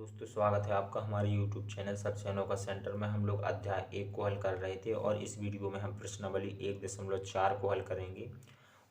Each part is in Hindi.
दोस्तों स्वागत है आपका हमारे YouTube चैनल सबसे अनोखा सेंटर में। हम लोग अध्याय 1 को हल कर रहे थे और इस वीडियो में हम प्रश्नावली 1.4 को हल करेंगे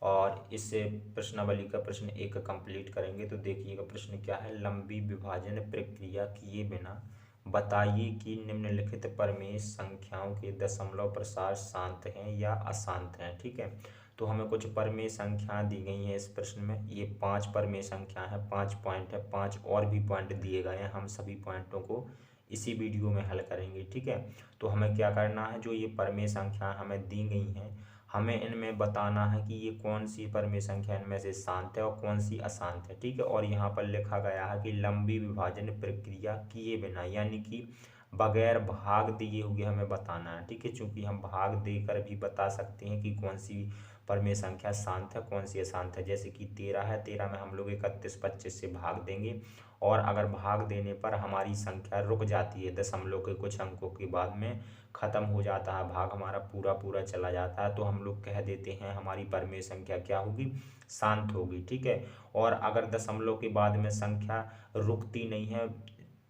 और इससे प्रश्नावली का प्रश्न 1 कंप्लीट करेंगे। तो देखिएगा प्रश्न क्या है। लंबी विभाजन प्रक्रिया किए बिना बताइए कि निम्नलिखित परमेय संख्याओं के दशमलव प्रसार शांत हैं या अशांत हैं। ठीक है, तो हमें कुछ परमेय संख्याएं दी गई हैं इस प्रश्न में। ये 5 परमेय संख्या है, 5 पॉइंट है, 5 और भी पॉइंट दिए गए हैं। हम सभी पॉइंटों को इसी वीडियो में हल करेंगे। ठीक है, तो हमें क्या करना है, जो ये परमेय संख्या हमें दी गई हैं हमें इनमें बताना है कि ये कौन सी परमेय संख्या इनमें से शांत है और कौन सी अशांत है। ठीक है, और यहाँ पर लिखा गया है कि लंबी विभाजन प्रक्रिया किए बिना, यानी कि बगैर भाग दिए हुए हमें बताना है। ठीक है, चूंकि हम भाग देकर भी बता सकते हैं कि कौन सी परमेय संख्या शांत है कौन सी अशांत है। जैसे कि 13 है, 13 में हम लोग 31 25 से भाग देंगे और अगर भाग देने पर हमारी संख्या रुक जाती है, दशमलव के कुछ अंकों के बाद में ख़त्म हो जाता है, भाग हमारा पूरा पूरा चला जाता है, तो हम लोग कह देते हैं हमारी परमेय संख्या क्या होगी, शांत होगी। ठीक है, और अगर दशमलव के बाद में संख्या रुकती नहीं है,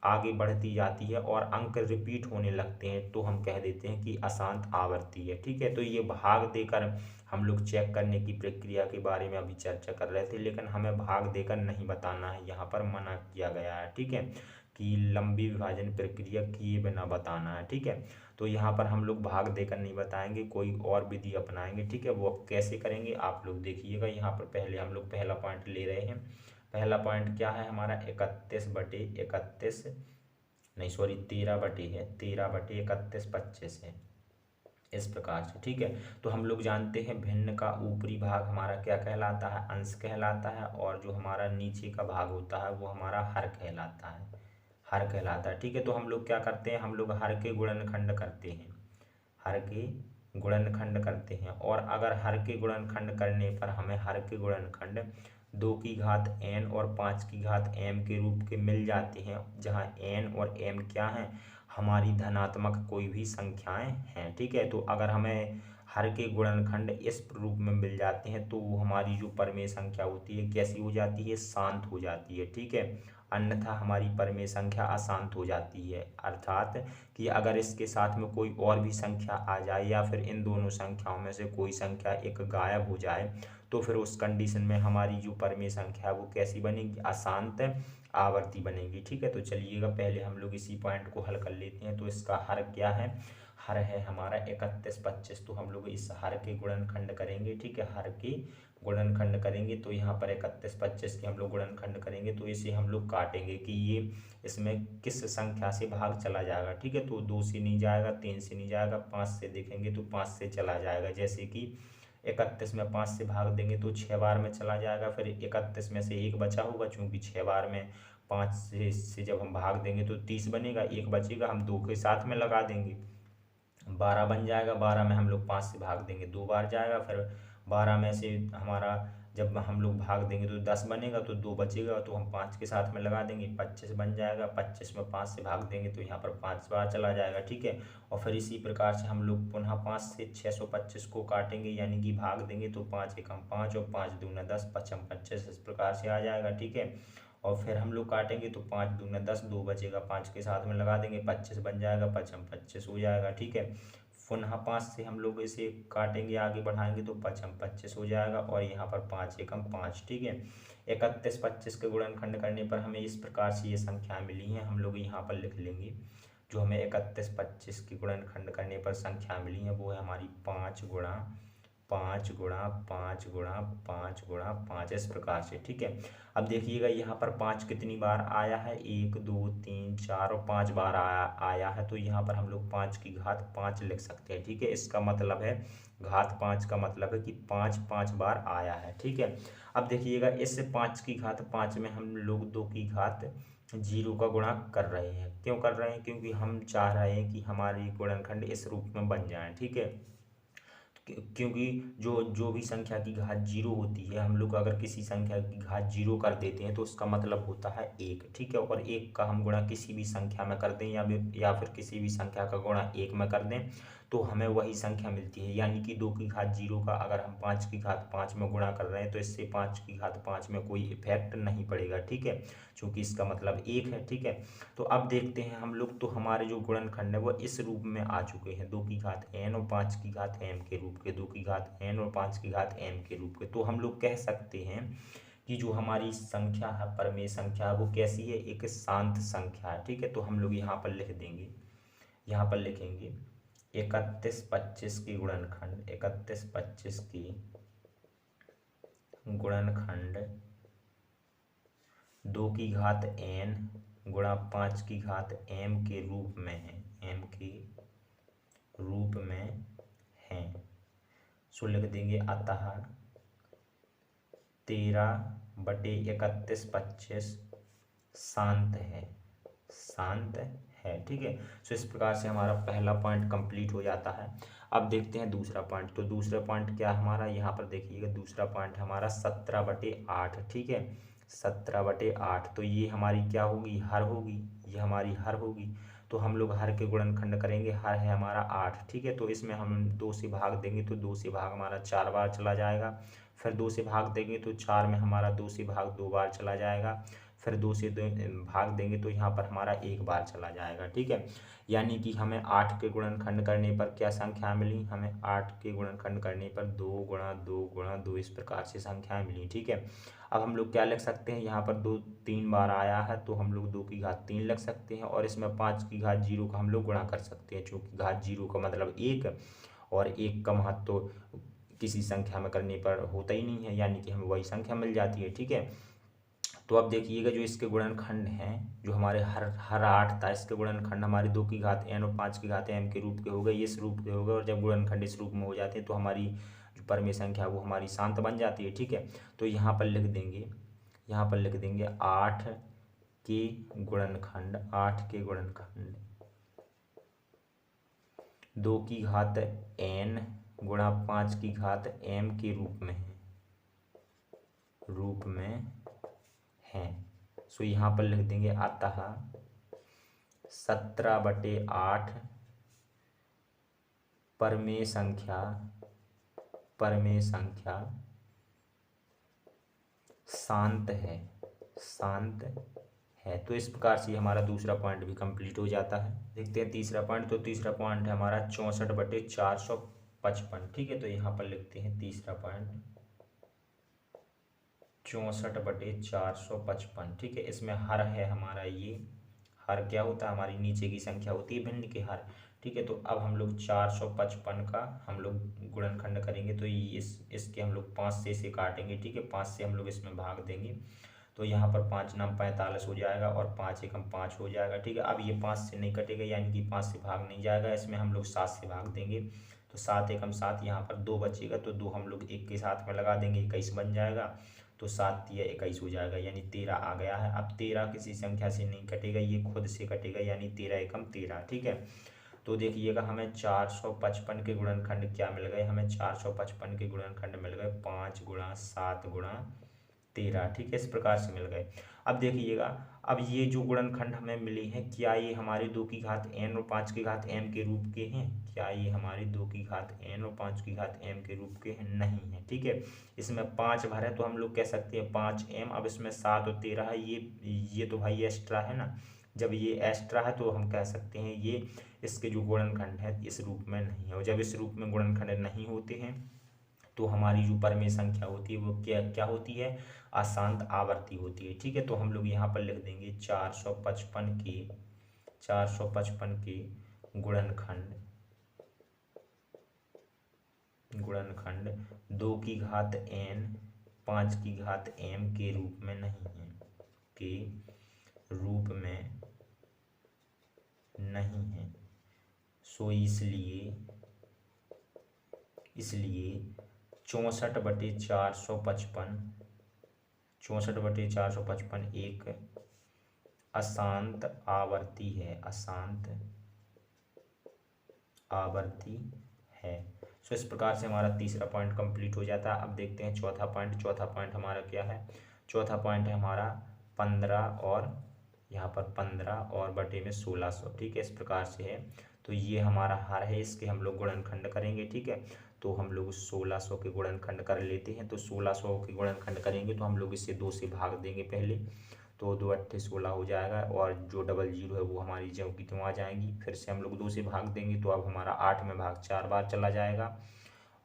आगे बढ़ती जाती है और अंक रिपीट होने लगते हैं, तो हम कह देते हैं कि अशांत आवर्ती है। ठीक है, तो ये भाग देकर हम लोग चेक करने की प्रक्रिया के बारे में अभी चर्चा कर रहे थे, लेकिन हमें भाग देकर नहीं बताना है, यहाँ पर मना किया गया है। ठीक है, कि लंबी विभाजन प्रक्रिया किए बिना बताना है। ठीक है, तो यहाँ पर हम लोग भाग देकर नहीं बताएंगे, कोई और विधि अपनाएंगे। ठीक है, वो अब कैसे करेंगे आप लोग देखिएगा। यहाँ पर पहले हम लोग पहला पॉइंट ले रहे हैं। पहला पॉइंट क्या है हमारा, 31/31, नहीं सॉरी 13 है, 13/31 है, इस प्रकार से। ठीक है, तो हम लोग जानते हैं भिन्न का ऊपरी भाग हमारा क्या कहलाता है, अंश कहलाता है, और जो हमारा नीचे का भाग होता है वो हमारा हर कहलाता है, हर कहलाता है। ठीक है, तो हम लोग क्या करते हैं, हम लोग हर के गुणनखंड करते हैं, हर के गुणनखंड करते हैं। और अगर हर के गुणनखंड करने पर हमें हर के गुणनखंड 2 की घात n और 5 की घात m के रूप के मिल जाते हैं, जहाँ n और m क्या हैं, हमारी धनात्मक कोई भी संख्याएं हैं। ठीक है, तो अगर हमें हर के गुणनखंड इस रूप में मिल जाते हैं तो वो हमारी जो परमेय संख्या होती है कैसी हो जाती है, शांत हो जाती है। ठीक है, अन्यथा हमारी परमेय संख्या अशांत हो जाती है। अर्थात कि अगर इसके साथ में कोई और भी संख्या आ जाए या फिर इन दोनों संख्याओं में से कोई संख्या एक गायब हो जाए, तो फिर उस कंडीशन में हमारी जो परमेय संख्या है वो कैसी बनेगी, अशांत आवर्ती बनेगी। ठीक है, तो चलिएगा पहले हम लोग इसी पॉइंट को हल कर लेते हैं। तो इसका हर क्या है, हर है हमारा 31 25, तो हम लोग इस हर के गुणनखंड करेंगे। ठीक है, हर के गुणनखंड करेंगे तो यहाँ पर 31 25 के हम लोग गुणनखंड करेंगे, तो इसे हम लोग काटेंगे कि ये इसमें किस संख्या से भाग चला जाएगा। ठीक है, तो 2 से नहीं जाएगा, 3 से नहीं जाएगा, 5 से देखेंगे तो 5 से चला जाएगा। जैसे कि 31 में 5 से भाग देंगे तो 6 बार में चला जाएगा, फिर 31 में से एक बचा होगा, चूंकि 6 बार में 5 से जब हम भाग देंगे तो 30 बनेगा, एक बचेगा, हम 2 के साथ में लगा देंगे, 12 बन जाएगा। 12 में हम लोग 5 से भाग देंगे 2 बार जाएगा, फिर 12 में से हमारा जब हम लोग भाग देंगे तो 10 बनेगा, तो 2 बचेगा, तो हम 5 के साथ में लगा देंगे, 25 बन जाएगा। 25 में 5 से भाग देंगे तो यहाँ पर 5 बार चला जाएगा। ठीक है, और फिर इसी प्रकार से हम लोग पुनः 5 से 625 को काटेंगे, यानी कि भाग देंगे तो 5 एकम 5 और 5 दूना 10, 5 25, इस प्रकार से आ जाएगा। ठीक है, और फिर हम लोग काटेंगे तो 5 दूना 10, 2 बचेगा, 5 के साथ में लगा देंगे, 25 बन जाएगा, 5 25 हो जाएगा। ठीक है, पुनः 5 से हम लोग इसे काटेंगे, आगे बढ़ाएंगे तो 5 25 हो जाएगा, और यहाँ पर 5 एकम 5। ठीक है, 31 25 के गुणनखंड करने पर हमें इस प्रकार से ये संख्याएं मिली हैं, हम लोग यहाँ पर लिख लेंगे। जो हमें 31 25 के गुणनखंड करने पर संख्या मिली है वो है हमारी 5 गुणा 5 गुणा 5 गुणा 5 गुणा 5, इस प्रकार से। ठीक है, अब देखिएगा यहाँ पर 5 कितनी बार आया है, 1 2 3 4 और 5 बार आया है, तो यहाँ पर हम लोग 5 की घात 5 लिख सकते हैं। ठीक है, इसका मतलब है घात 5 का मतलब है कि 5 5 बार आया है। ठीक है, अब देखिएगा इस 5 की घात 5 में हम लोग 2 की घात 0 का गुणा कर रहे हैं। क्यों कर रहे हैं, क्योंकि हम चाह रहे हैं कि हमारी गुणनखंड इस रूप में बन जाए। ठीक है, क्योंकि जो जो भी संख्या की घात 0 होती है, हम लोग अगर किसी संख्या की घात 0 कर देते हैं तो उसका मतलब होता है 1। ठीक है, और 1 का हम गुणा किसी भी संख्या में कर दें या फिर किसी भी संख्या का गुणा 1 में कर दें तो हमें वही संख्या मिलती है। यानी कि 2 की घात 0 का अगर हम 5 की घात 5 में गुणा कर रहे हैं तो इससे 5 की घात 5 में कोई इफेक्ट नहीं पड़ेगा, ठीक है, क्योंकि इसका मतलब 1 है, ठीक है। तो अब देखते हैं हम लोग, तो हमारे जो गुणनखंड है वो इस रूप में आ चुके हैं, 2 की घात n और 5 की घात m के रूप के, 2 की घात n और 5 की घात m के रूप के। तो हम लोग कह सकते हैं कि जो हमारी संख्या है, परमेय संख्या, वो कैसी है, एक शांत संख्या है, ठीक है। तो हम लोग यहाँ पर लिख देंगे, यहाँ पर लिखेंगे 31-25 की गुणनखंड, 31-25 की गुणनखंड 2 की घात n गुणा 5 की घात m के रूप में है, m के रूप में है। सो लिख देंगे अतः 13/31-25 शांत है, शांत है, ठीक है। सो इस प्रकार से हमारा पहला पॉइंट कंप्लीट हो जाता है। अब देखते हैं दूसरा पॉइंट। तो दूसरा पॉइंट क्या हमारा, यहाँ पर देखिएगा दूसरा पॉइंट हमारा 17/8, ठीक है, 17/8। तो ये हमारी क्या होगी, हर होगी, ये हमारी हर होगी। तो हम लोग हर के गुणनखंड करेंगे, हर है हमारा 8, ठीक है। तो इसमें हम 2 से भाग देंगे तो 2 से भाग हमारा 4 बार चला जाएगा, फिर 2 से भाग देंगे तो 4 में हमारा 2 से भाग 2 बार चला जाएगा, फिर 2 से भाग देंगे तो यहाँ पर हमारा 1 बार चला जाएगा, ठीक है। यानी कि हमें 8 के गुणनखंड करने पर क्या संख्या मिली, हमें 8 के गुणनखंड करने पर 2 गुणा 2 गुणा 2 इस प्रकार से संख्याएं मिली, ठीक है। अब हम लोग क्या लिख सकते हैं, यहाँ पर 2 3 बार आया है तो हम लोग 2 की घात 3 लिख सकते हैं, और इसमें 5 की घात 0 का हम लोग गुणा कर सकते हैं, चूँकि घात 0 का मतलब 1, और 1 का महत्व तो किसी संख्या में करने पर होता ही नहीं है, यानी कि हमें वही संख्या मिल जाती है, ठीक है। तो अब देखिएगा जो इसके गुणनखंड हैं, जो हमारे हर 8 था, इसके गुणनखंड हमारे 2 की घात n और 5 की घात m के रूप के हो गए, इस रूप के हो गए, और जब गुणनखंड इस रूप में हो जाते हैं तो हमारी जो परमेय संख्या वो हमारी शांत बन जाती है, ठीक है। तो यहाँ पर लिख देंगे, यहाँ पर लिख देंगे 8 के गुणनखंड, 8 के गुणनखंड 2 की घात n गुणा 5 की घात m के रूप में है, रूप में है। सो यहाँ पर लिख देंगे अतः 17/8 परमेय संख्या, परमेय संख्या शांत है, शांत है। तो इस प्रकार से हमारा दूसरा पॉइंट भी कंप्लीट हो जाता है। देखते हैं तीसरा पॉइंट। तो तीसरा पॉइंट है हमारा 64/455, ठीक है। तो यहाँ पर लिखते हैं तीसरा पॉइंट 64/455, ठीक है। इसमें हर है हमारा, ये हर क्या होता है, हमारी नीचे की संख्या होती है भिन्न के हर, ठीक है। तो अब हम लोग 455 का हम लोग गुणनखंड करेंगे, तो ये इसके हम लोग 5 से इसे काटेंगे, ठीक है, 5 से हम लोग इसमें भाग देंगे, तो यहाँ पर 5 नाम 45 हो जाएगा, और 5 एकम 5 हो जाएगा, ठीक है। अब ये 5 से नहीं कटेगा, यानी कि 5 से भाग नहीं जाएगा, इसमें हम लोग 7 से भाग देंगे, तो 7 एकम 7, यहाँ पर 2 बचेगा, तो 2 हम लोग 1 के साथ में लगा देंगे, 21 बन जाएगा, तो 7 या 21 हो जाएगा, यानी 13 आ गया है। अब 13 किसी संख्या से नहीं कटेगा, ये खुद से कटेगा, यानी 13 एकम 13, ठीक है। तो देखिएगा हमें 455 के गुणनखंड क्या मिल गए, हमें 455 के गुणनखंड मिल गए 5 गुणा 7 गुणा 13, ठीक है, इस प्रकार से मिल गए। अब देखिएगा, अब ये जो गुणनखंड हमें मिले हैं, क्या ये हमारे 2 की घात n और 5 की घात m के रूप के हैं, क्या ये हमारी 2 की घात n और 5 की घात m के रूप के हैं, नहीं है, ठीक है। इसमें 5 भर है तो हम लोग कह सकते हैं 5m। अब इसमें 7 और 13 है, ये तो भाई एक्स्ट्रा है ना, जब ये एक्स्ट्रा है तो हम कह सकते हैं ये इसके जो गुणनखंड है इस रूप में नहीं है, और जब इस रूप में गुणनखंड नहीं होते हैं तो हमारी जो परमेय संख्या होती है वो क्या क्या होती है, अशांत आवर्ती होती है, ठीक है। तो हम लोग यहाँ पर लिख देंगे 455 के गुणनखंड, गुणनखंड 2 की घात n 5 की घात m के रूप में नहीं है, के रूप में नहीं है। सो इसलिए 64/455 एक अशांत आवर्ती है, अशांत आवर्ती है। सो इस प्रकार से हमारा तीसरा पॉइंट कंप्लीट हो जाता है। अब देखते हैं चौथा पॉइंट। चौथा पॉइंट हमारा क्या है, चौथा पॉइंट है हमारा 15 और यहाँ पर 15 और बटे में 1600, ठीक है, इस प्रकार से है। तो ये हमारा हर है, इसके हम लोग गुणनखंड करेंगे। ठीक है, तो हम लोग 1600 के गुणनखंड कर लेते हैं। तो 1600 के गुणनखंड करेंगे तो हम लोग इसे 2 से भाग देंगे पहले, तो 2 अट्ठे 16 हो जाएगा, और जो डबल जीरो है वो हमारी ज्यों की त्यों आ जाएंगी। फिर से हम लोग 2 से भाग देंगे तो अब हमारा 8 में भाग 4 बार चला जाएगा,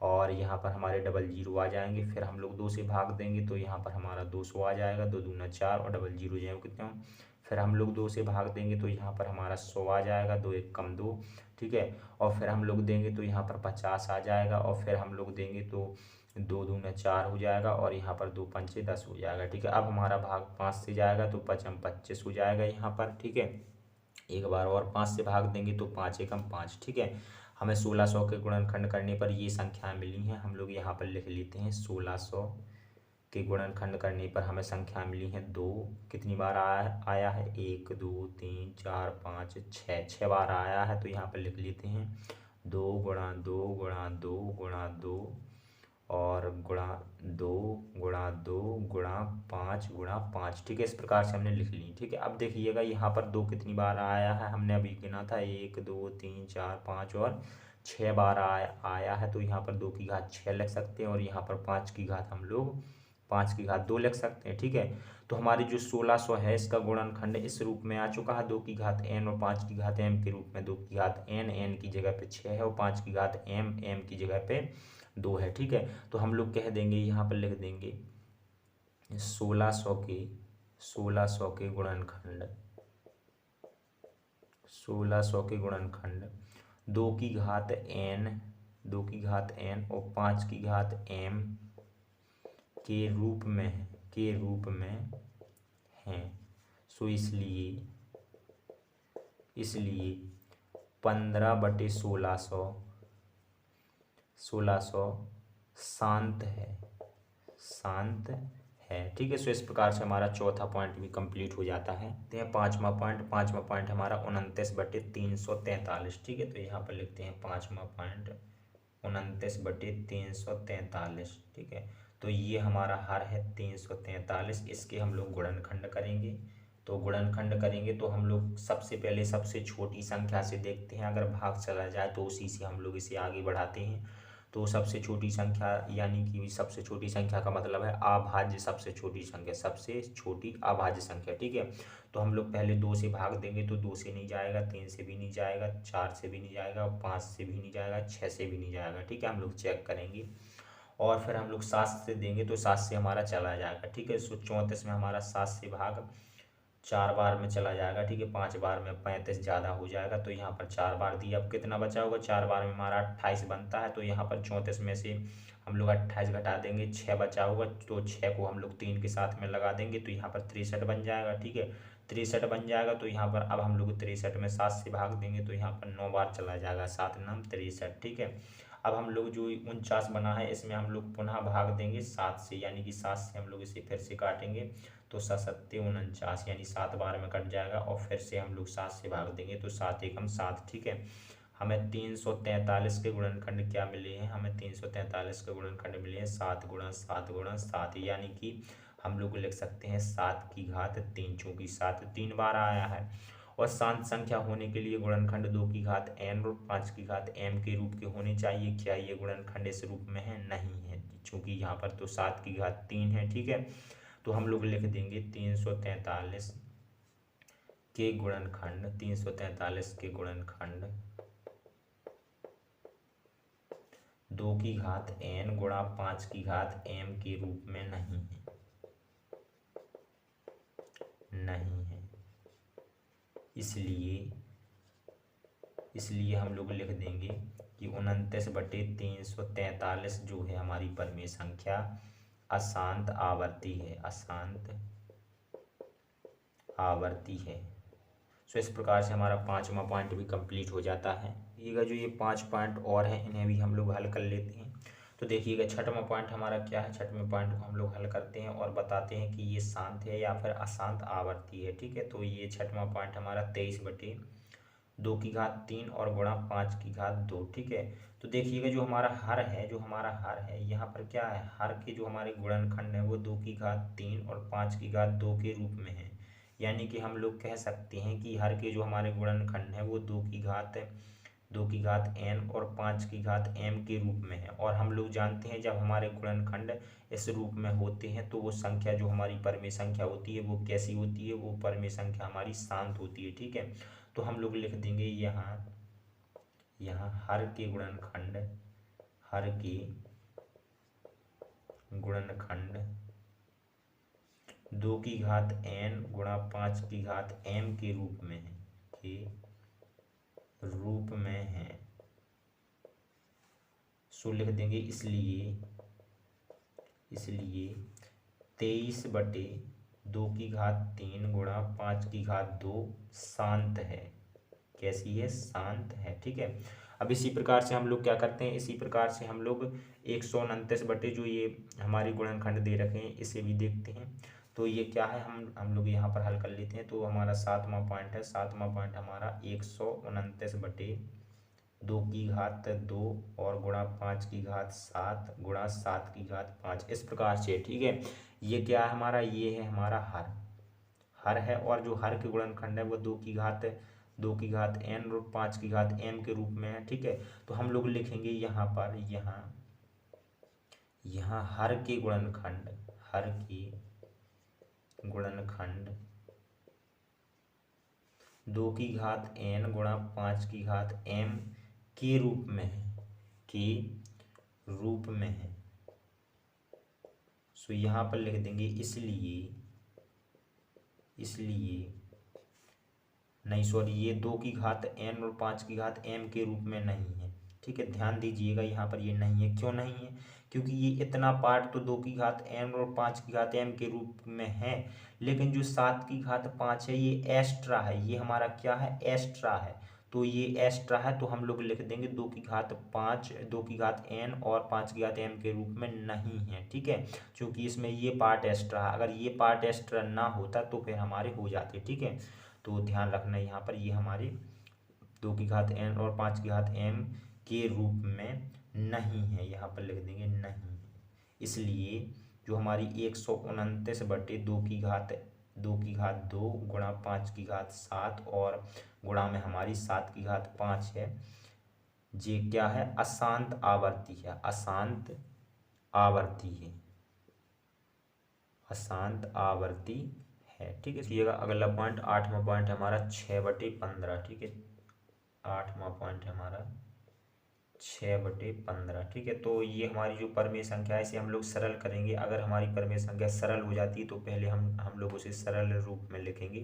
और यहाँ पर हमारे डबल जीरो आ जाएंगे। फिर हम लोग 2 से भाग देंगे तो यहाँ पर हमारा 200 आ जाएगा, 2 दूना 4 और डबल जीरो ज्यों की त्यों। फिर हम लोग 2 से भाग देंगे तो यहाँ पर हमारा 100 आ जाएगा, 2 एक कम 2। ठीक है, और फिर हम लोग देंगे तो यहाँ पर 50 आ जाएगा, और फिर हम लोग देंगे तो 2 दूना 4 हो जाएगा, और यहाँ पर 2 पंचे 10 हो जाएगा। ठीक है, अब हमारा भाग 5 से जाएगा तो 5 25 हो जाएगा यहाँ पर। ठीक है, एक बार और 5 से भाग देंगे तो 5 एकम 5। ठीक है, हमें 1600 के गुणनखंड करने पर ये संख्याएं मिली हैं, हम लोग यहाँ पर लिख लेते हैं। 1600 के गुणनखंड करने पर हमें संख्या मिली है 2। कितनी बार आया है? 1 2 3 4 5 6, 6 बार आया है। तो यहाँ पर लिख लेते हैं 2 गुणा 2 गुणा 2 गुणा 2 और गुणा 2 गुणा 2 गुणा 5 गुणा 5। ठीक है, इस प्रकार से हमने लिख ली। ठीक है, अब देखिएगा यहाँ पर 2 कितनी बार आया है, हमने अभी गिना था 1 2 3 4 5 और 6 बार आया है। तो यहाँ पर 2 की घात 6 लिख सकते हैं, और यहाँ पर 5 की घात हम लोग 5 की घात 2 लिख सकते हैं। ठीक है, तो हमारी जो 1600 है इसका गुणनखंड इस रूप में आ चुका है, 2 की घात n और 5 की घात m के रूप में। 2 की घात n की जगह पे 6 है, और 5 की घात m की जगह पे 2 है। ठीक है, तो हम लोग कह देंगे, यहाँ पर लिख देंगे 1600 के गुणनखंड 1600 के गुणनखंड 2 की घात n और 5 की घात m के रूप में हैं। सो इसलिए 15/1600 शांत है। ठीक है, सो इस प्रकार से हमारा चौथा पॉइंट भी कंप्लीट हो जाता है। तो पांचवा पॉइंट हमारा 29/343। ठीक है, तो यहाँ पर लिखते हैं पांचवा पॉइंट 29/343। ठीक है, तो ये हमारा हर है 343। इसके हम लोग गुणनखंड करेंगे। तो गुणनखंड करेंगे तो हम लोग सबसे पहले सबसे छोटी संख्या से देखते हैं, अगर भाग चला जाए तो उसी से हम लोग इसे आगे बढ़ाते हैं। तो सबसे छोटी संख्या, यानी कि सबसे छोटी संख्या का मतलब है अभाज्य सबसे छोटी संख्या, सबसे छोटी अभाज्य संख्या। ठीक है, तो हम लोग पहले 2 से भाग देंगे तो 2 से नहीं जाएगा, 3 से भी नहीं जाएगा, 4 से भी नहीं जाएगा, 5 से भी नहीं जाएगा, 6 से भी नहीं जाएगा। ठीक है, हम लोग चेक करेंगे, और फिर हम लोग 7 से देंगे तो 7 से हमारा चला जाएगा। ठीक है, सो 34 में हमारा 7 से भाग 4 बार में चला जाएगा। ठीक है, 5 बार में 35 ज़्यादा हो जाएगा, तो यहाँ पर 4 बार दिया। अब कितना बचा होगा? 4 बार में हमारा 28 बनता है, तो यहाँ पर 34 में से हम लोग 28 घटा देंगे, 6 बचा होगा, तो 6 को हम लोग 3 के साथ में लगा देंगे, तो यहाँ पर 63 बन जाएगा। ठीक है, 63 बन जाएगा, तो यहाँ पर अब हम लोग 63 में 7 से भाग देंगे तो यहाँ पर 9 बार चला जाएगा, 7 नाम 63। ठीक है, अब हम लोग जो 49 बना है इसमें हम लोग पुनः भाग देंगे 7 से, यानी कि 7 से हम लोग इसे फिर से काटेंगे, तो 7 7 49, यानी 7 बार में कट जाएगा, और फिर से हम लोग 7 से भाग देंगे तो 7 एकम 7। ठीक है, हमें 343 के गुणनखंड क्या मिले हैं? हमें 343 के गुणनखंड मिले हैं 7 गुणा 7 गुणा 7, यानी कि हम लोग लिख सकते हैं 7 की घात 3, चूंकि 7 3 बार आया है। और शांत संख्या होने के लिए गुणनखंड 2 की घात n और 5 की घात m के रूप के होने चाहिए। क्या ये गुणनखंड इस रूप में है? नहीं है, चूंकि यहाँ पर तो 7 की घात 3 है। ठीक है, तो हम लोग लिख देंगे 343 के गुणनखंड 2 की घात n गुणा 5 की घात m के रूप में नहीं है। इसलिए हम लोग लिख देंगे कि 29/343 जो है हमारी परिमेय संख्या अशांत आवर्ती है। सो इस प्रकार से हमारा 5वां पॉइंट भी कंप्लीट हो जाता है। देखिएगा जो ये 5 पॉइंट और हैं इन्हें भी हम लोग हल कर लेते हैं। तो देखिएगा 6वां पॉइंट हमारा क्या है? 6वें पॉइंट को हम लोग हल करते हैं और बताते हैं कि ये शांत है या फिर अशांत आवर्ती है। ठीक है, तो ये 6वां पॉइंट हमारा 23/2 की घात 3 और गुणा 5 की घात 2। ठीक है, तो देखिएगा जो हमारा हर है यहाँ पर क्या है? हर के जो हमारे गुणनखंड है वो 2 की घात 3 और 5 की घात 2 के रूप में है। यानी कि हम लोग कह सकते हैं कि हर के जो हमारे गुणनखंड है वो 2 की घात 2 की घात n और 5 की घात m के रूप में है। और हम लोग जानते हैं जब हमारे गुणनखंड इस रूप में होते हैं तो वो संख्या जो हमारी परमेय संख्या होती है वो कैसी होती है, वो परमेय संख्या हमारी शांत होती है। ठीक है, तो हम लोग लिख देंगे यहाँ हर के गुणनखंड, हर के गुणनखंड 2 की घात n गुणा 5 की घात m के रूप में है, के रूप में है। सो लिख देंगे इसलिए 23/2 की घात 3 गुणा 5 की घात 2 शांत है। कैसी है? शांत है। ठीक है, अब इसी प्रकार से हम लोग क्या करते हैं, इसी प्रकार से हम लोग 129 बटे जो ये हमारे गुणनखंड दे रखे हैं इसे भी देखते हैं। तो ये क्या है, हम लोग यहाँ पर हल कर लेते हैं। तो हमारा 7वां पॉइंट है, 7वां पॉइंट हमारा 129/2 की घात 2 और गुणा 5 की घात 7 गुणा 7 की घात 5 इस प्रकार से। ठीक है, ये क्या है हमारा, ये है हमारा हर है। और जो हर के गुणनखंड है वो 2 की घात n और 5 की घात m के रूप में है। ठीक है, तो हम लोग लिखेंगे यहाँ पर यहाँ हर के गुणनखंड, हर के गुणनखंड 2 की घात n गुणा 5 की घात m के रूप में है, के रूप में है। सो यहाँ पर लिख देंगे इसलिए नहीं, सॉरी, ये 2 की घात n और 5 की घात m के रूप में नहीं है। ठीक है, ध्यान दीजिएगा यहाँ पर ये नहीं है। क्यों नहीं है? क्योंकि ये इतना पार्ट तो 2 की घात n और 5 की घात m के रूप में है, लेकिन जो 7 की घात 5 है ये एक्स्ट्रा है। ये हमारा क्या है? एक्स्ट्रा है। तो ये एक्स्ट्रा है, तो हम लोग लिख देंगे 2 की घात 5, 2 की घात n और 5 की घात m के रूप में नहीं है। ठीक है, क्योंकि इसमें ये पार्ट एक्स्ट्रा है। अगर ये पार्ट एक्स्ट्रा ना होता तो फिर हमारे हो जाते। ठीक है, तो ध्यान रखना यहाँ पर ये हमारे 2 की घात n और 5 की घात m के रूप में नहीं है। यहाँ पर लिख देंगे नहीं। इसलिए जो हमारी 129/2 की घात 2 गुणा 5 की घात 7 और गुणा में हमारी 7 की घात 5 है, ये क्या है? अशांत आवर्ती है, अशांत आवर्ती है, अशांत आवर्ती है। ठीक है, देखिएगा अगला पॉइंट, 8वां पॉइंट हमारा 6/15। ठीक है, 8वां पॉइंट हमारा 6/15। ठीक है, तो ये हमारी जो परमेय संख्या है इसे हम लोग सरल करेंगे। अगर हमारी परमेय संख्या सरल हो जाती है तो पहले हम लोग उसे सरल रूप में लिखेंगे।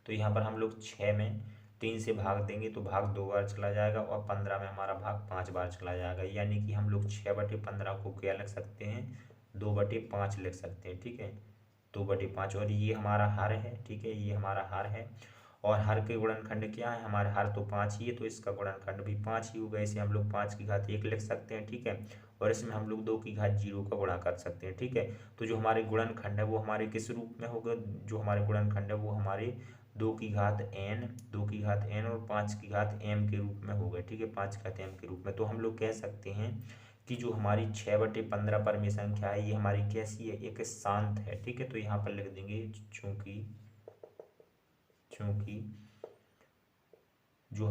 तो यहाँ पर हम लोग 6 में 3 से भाग देंगे तो भाग 2 बार चला जाएगा और 15 में हमारा भाग 5 बार चला जाएगा। यानी कि हम लोग 6/15 को क्या लिख सकते हैं? 2/5 लिख सकते हैं। ठीक है, 2/5। और ये हमारा हर है। ठीक है, ये हमारा हर है। और हर के गुणनखंड क्या है? हमारे हर तो 5 ही है, तो इसका गुणनखंड भी 5 ही होगा। इसे हम लोग 5 की घात 1 लिख सकते हैं। ठीक है, और इसमें हम लोग 2 की घात 0 का गुणा कर सकते हैं। ठीक है, तो जो हमारे गुणनखंड है वो हमारे किस रूप में होगा? जो हमारे गुणनखंड है वो हमारे 2 की घात n और 5 की घात m के रूप में होगा। ठीक है, 5 की घात m के रूप में। तो हम लोग कह सकते हैं कि जो हमारी 6/15 परमेय संख्या है ये हमारी कैसी है? एक शांत है। ठीक है, तो यहाँ पर लिख देंगे चूंकि जो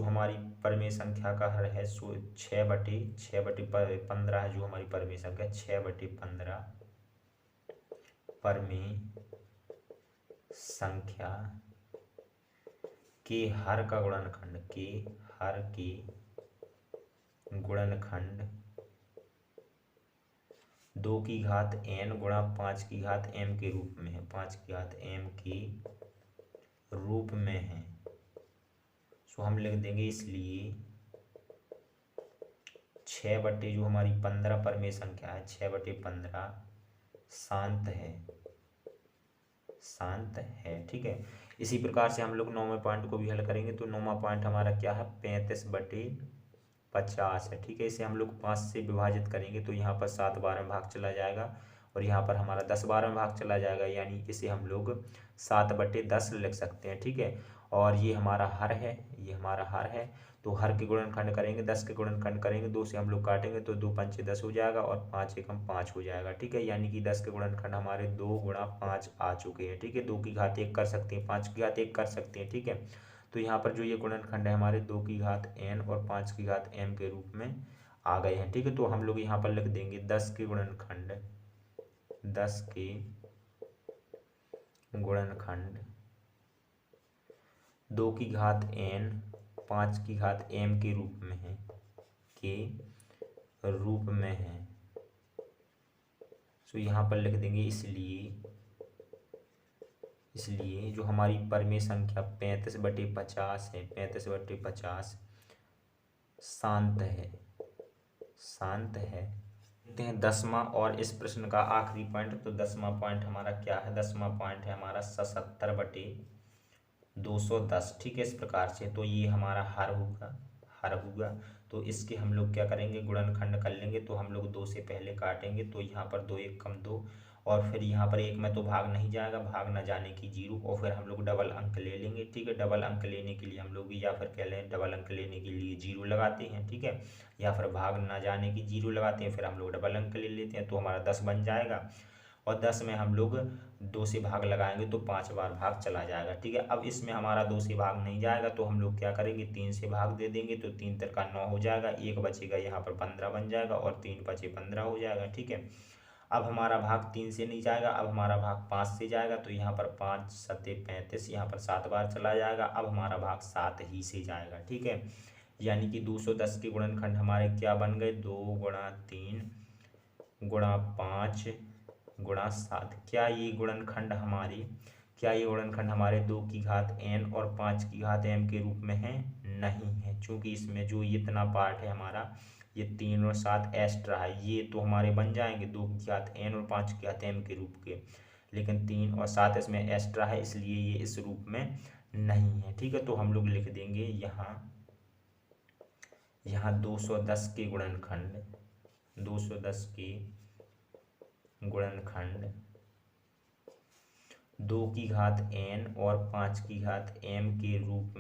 हमारी परमेय संख्या का हर है सो 6/15 है। जो हमारी परमेय संख्या 6/15 परमेय संख्या के हर का गुणनखंड, के हर के गुणनखंड 2 की घात n गुणा 5 की घात m के रूप में है, 5 की घात m के रूप में है। सो हम लिख देंगे इसलिए 6 जो हमारी 15 परमेय संख्या है 6/15 शांत है, शांत है। ठीक है, इसी प्रकार से हम लोग 9वें पॉइंट को भी हल करेंगे। तो 9वां पॉइंट हमारा क्या है? 35/50 है। ठीक है, इसे हम लोग 5 से विभाजित करेंगे तो यहाँ पर 7 बार में भाग चला जाएगा और यहाँ पर हमारा 10 बार में भाग चला जाएगा। यानी इसे हम लोग 7/10 लिख सकते हैं। ठीक है, और ये हमारा हर है, ये हमारा हर है। तो हर के गुणनखंड करेंगे, 10 के गुणनखंड करेंगे, 2 से हम लोग काटेंगे तो 2 पंचे 10 हो जाएगा और 5 एकम 5 हो जाएगा। ठीक है, यानी कि 10 के गुणनखंड हमारे 2 गुणा 5 आ चुके हैं। ठीक है, 2 की घात 1 कर सकते हैं, 5 की घात 1 कर सकते हैं। ठीक है, तो यहाँ पर जो ये गुणनखंड है हमारे 2 की घात n और 5 की घात m के रूप में आ गए हैं। ठीक है, तो हम लोग यहाँ पर लिख देंगे 10 के गुणनखंड 10 के गुणनखंड 2 की घात n 5 की घात m के रूप में है, के रूप में है। सो यहाँ पर लिख देंगे इसलिए जो हमारी परमेय संख्या 35/50 है, 35/50 शांत है। देखते हैं 10वां और इस प्रश्न का आखिरी पॉइंट। तो 10वां पॉइंट हमारा क्या है? 10वां पॉइंट है हमारा 77/210। ठीक है, इस प्रकार से। तो ये हमारा हर होगा। तो इसके हम लोग क्या करेंगे? गुणनखंड कर लेंगे। तो हम लोग 2 से पहले काटेंगे, तो यहाँ पर 2 1 कम 2, और फिर यहाँ पर 1 में तो भाग नहीं जाएगा, भाग ना जाने की 0, और फिर हम लोग डबल अंक ले लेंगे। ठीक है, डबल अंक लेने के लिए हम लोग, या फिर कह लें डबल अंक लेने के लिए 0 लगाते हैं। ठीक है, या फिर भाग ना जाने की 0 लगाते हैं, फिर हम लोग डबल अंक ले लेते हैं, तो हमारा 10 बन जाएगा। और 10 में हम लोग 2 से भाग लगाएंगे तो 5 बार भाग चला जाएगा। ठीक है, अब इसमें हमारा 2 से भाग नहीं जाएगा, तो हम लोग क्या करेंगे? 3 से भाग दे देंगे, तो 3 तिरका 9 हो जाएगा, 1 बचेगा, यहाँ पर 15 बन जाएगा, और 3 5 15 हो जाएगा। ठीक है, अब हमारा भाग 3 से नहीं जाएगा, अब हमारा भाग 5 से जाएगा, तो यहाँ पर 5 7 35, यहाँ पर 7 बार चला जाएगा। अब हमारा भाग 7 ही से जाएगा। ठीक है, यानी कि 210 के गुणनखंड हमारे क्या बन गए? 2 गुणा 3 गुणा 5 गुणा 7। क्या ये गुणनखंड हमारे 2 की घात n और 5 की घात m के रूप में है? नहीं है, क्योंकि इसमें जो इतना पार्ट है हमारा, ये 3 और 7 एक्स्ट्रा है, ये तो हमारे बन जाएंगे 2 की घात n और 5 की घात m के रूप के, लेकिन 3 और 7 इसमें एक्स्ट्रा है, इसलिए ये इस रूप में नहीं है। ठीक है, तो हम लोग लिख देंगे यहाँ 210 के गुणनखंड 210 के गुणनखंड 2 की घात n और 5 की घात m के रूप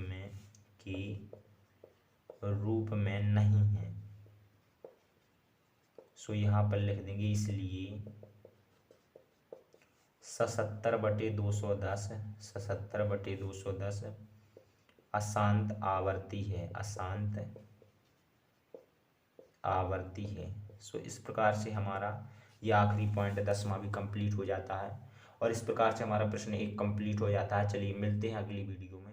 में नहीं है। सो यहाँ पर लिख देंगे, इसलिए 77/210 अशांत आवर्ती है। सो इस प्रकार से हमारा ये आखिरी पॉइंट 10वां भी कंप्लीट हो जाता है, और इस प्रकार से हमारा प्रश्न 1 कंप्लीट हो जाता है। चलिए मिलते हैं अगली वीडियो में।